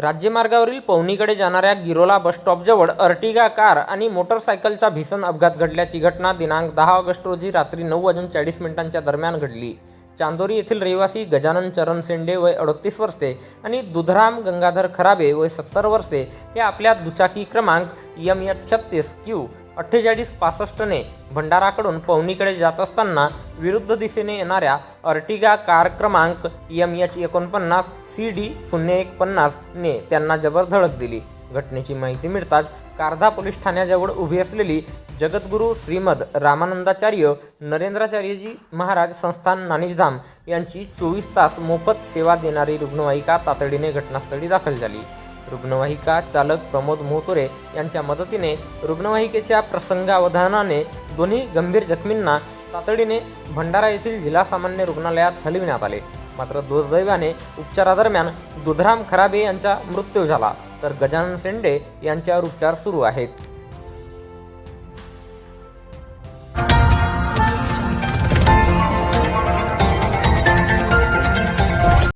राज्यमार्गावरील पवनीकडे जाणाऱ्या Girola बसस्टॉपजवळ Ertiga car आणि मोटरसायकलचा भीषण अपघात घडल्याची घटना दिनांक 10 ऑगस्ट रोजी रात्री 9:40 दरम्यान घडली. चांदोरी येथील रहिवासी गजानन चरण शेंडे वय 38 वर्षे आणि दुधराम गंगाधर खराबे वय 70 वर्षे हे आपल्या दुचाकी क्रमांक MH36Q 4865 ने भंडाराकडून पवनीकडे जात असताना विरुद्ध दिशेने येणाऱ्या अर्टिगा कार क्रमांक MH49 CD 0150 ने त्यांना जबर धडक दिली. घटनेची माहिती मिळताच कारधा पोलीस ठाण्याजवळ उभी असलेली जगद्गुरू श्रीमद रामानंदाचार्य नरेंद्राचार्यजी महाराज संस्थान नाणीजधाम यांची 24 तास मोफत सेवा देणारी रुग्णवाहिका तातडीने घटनास्थळी दाखल झाली. रुग्णवाहिका चालक प्रमोद मोहतुरे यांच्या मदतीने रुग्णवाहिकेच्या प्रसंगावधानाने दोन्ही गंभीर जखमींना तातडीने भंडारा येथील जिल्हा सामान्य रुग्णालयात हलविण्यात आले. मात्र दुर्दैवाने उपचारादरम्यान दुधराम खराबे यांचा मृत्यू झाला, तर गजानन शेंडे यांच्यावर उपचार सुरू आहेत.